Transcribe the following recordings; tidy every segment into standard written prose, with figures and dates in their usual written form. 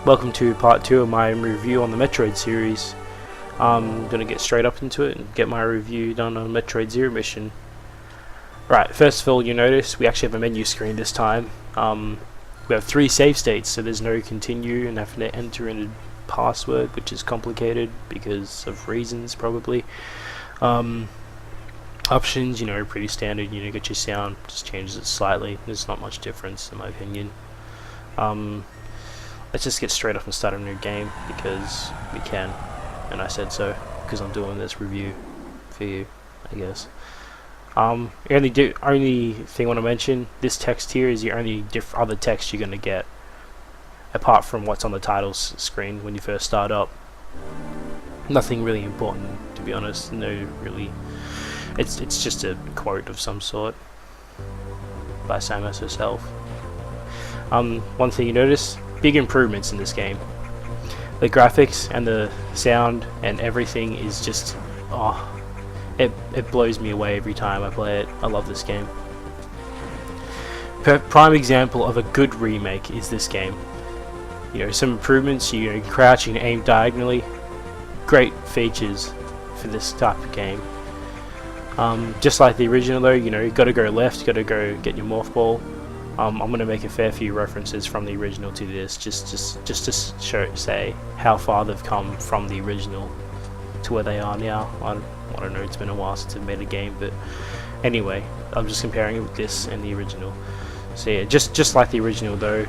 Welcome to part 2 of my review on the Metroid series. I'm gonna get straight up into it and get my review done on Metroid Zero Mission. Right, first of all, you notice we actually have a menu screen this time. We have 3 save states, so there's no continue and having to enter in a password, which is complicated because of reasons, probably. Options, pretty standard. Get your sound, just changes it slightly. There's not much difference, in my opinion. Let's just get straight up and start a new game because we can, and I said so because I'm doing this review for you, I guess. Only thing I want to mention: this text here is the only other text you're gonna get, apart from what's on the titles screen when you first start up. Nothing really important, to be honest. No, really. It's just a quote of some sort by Samus herself. One thing you notice: big improvements in this game. The graphics and the sound and everything is just, it blows me away every time I play it. I love this game. Prime example of a good remake is this game. Some improvements. You can crouch, you can aim diagonally. Great features for this type of game. Just like the original though, you gotta go left, you gotta go get your morph ball. I'm gonna make a fair few references from the original to this, just to say how far they've come from the original to where they are now. I don't know, it's been a while since I've made a game, but anyway, I'm just comparing it with this and the original. So yeah, just like the original though,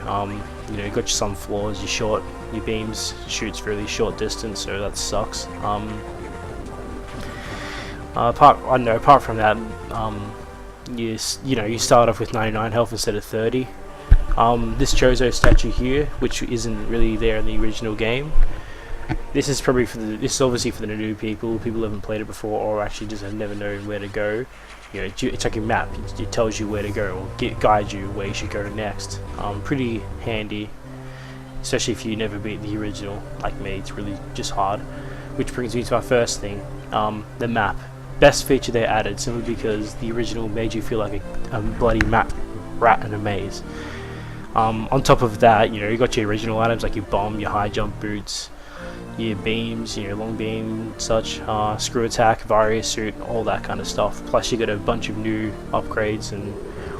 you got some flaws. You're short, your beams shoots really short distance, so that sucks. Apart from that, you start off with 99 health instead of 30. This Chozo statue here, which isn't really there in the original game, this is obviously for the new people who haven't played it before, or actually just have never known where to go. It's like a map. It tells you where to go, or guides you where you should go next. Pretty handy, especially if you never beat the original like me. It's really just hard. Which brings me to our first thing, the map. Best feature they added, simply because the original made you feel like a bloody rat in a maze. On top of that, you got your original items like your bomb, your high jump boots, your beams, long beam, such, screw attack, Varia suit, all that kind of stuff. Plus you got a bunch of new upgrades and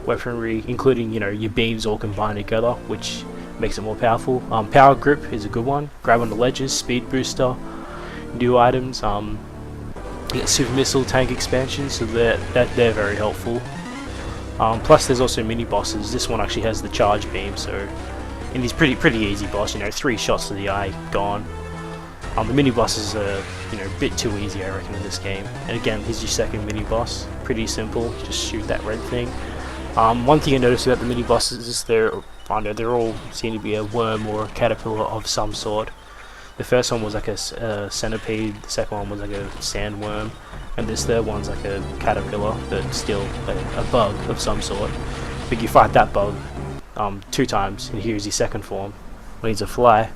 weaponry, including your beams all combined together, which makes it more powerful. Power grip is a good one. Grab on the ledges, speed booster, new items. You get super missile tank expansion, so they're very helpful. Plus there's also mini bosses. This one actually has the charge beam, so and he's pretty easy boss. 3 shots to the eye, gone. The mini bosses are a bit too easy, I reckon, in this game. And again, here's your second mini boss. Pretty simple, just shoot that red thing. One thing I noticed about the mini bosses is they're all seem to be a worm or a caterpillar of some sort. The first one was like a centipede, the second one was like a sandworm, and this third one's like a caterpillar, but still a bug of some sort. But you fight that bug 2 times, and here's your second form, when he's a fly.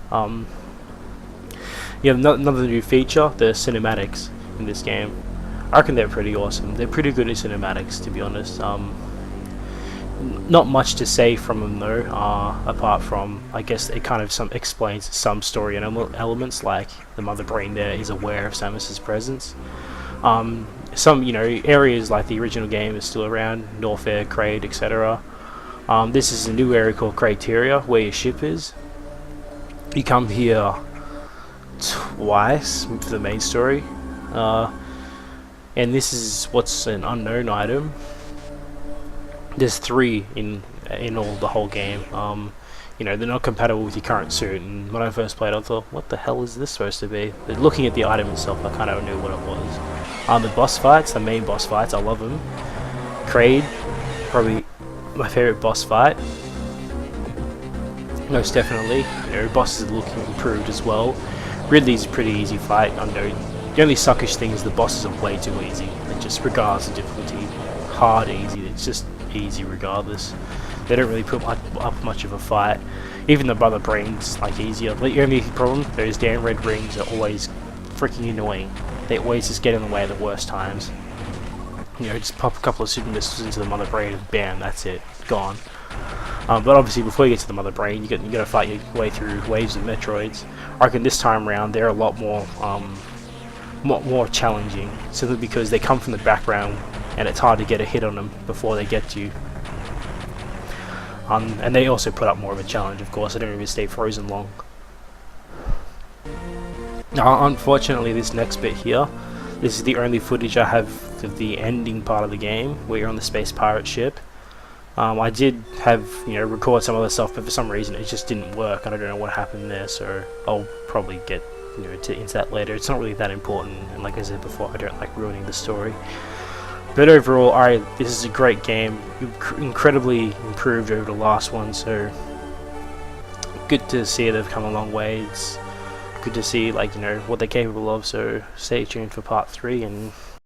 You have another new feature, the cinematics in this game. I reckon they're pretty awesome. They're pretty good at cinematics, to be honest. Not much to say from them though, apart from, I guess, it kind of explains some story and elements, like the mother brain there is aware of Samus's presence. Some areas like the original game is still around, Norfair, Kraid, etc. This is a new area called Criteria, where your ship is. You come here twice for the main story, and this is what's an unknown item. There's 3 in the whole game. They're not compatible with your current suit, and when I first played I thought, what the hell is this supposed to be? But looking at the item itself, I kind of knew what it was. The boss fights, the main boss fights, I love them. Kraid, probably my favorite boss fight. Most definitely. Bosses are looking improved as well. Ridley's a pretty easy fight. The only suckish thing is the bosses are way too easy. Just regardless of difficulty, hard, easy, it's just easy regardless. They don't really put up much of a fight. Even the mother brain's like easier. The only problem, those damn red rings are always freaking annoying. They always just get in the way at the worst times. Just pop a couple of super missiles into the mother brain and bam, that's it, gone. But obviously, before you get to the Mother Brain, you got to fight your way through waves of Metroids. I reckon this time around they're a lot more challenging, simply because they come from the background and it's hard to get a hit on them before they get to you. And they also put up more of a challenge, of course. They don't even stay frozen long. Now, unfortunately, this next bit here, this is the only footage I have of the ending part of the game, where you're on the space pirate ship. I did have, record some other stuff, but for some reason it just didn't work. I don't know what happened there, so I'll probably get into that later. It's not really that important, and like I said before, I don't like ruining the story. But overall, this is a great game, incredibly improved over the last one, so good to see they've come a long way. It's good to see what they're capable of, so stay tuned for part 3, and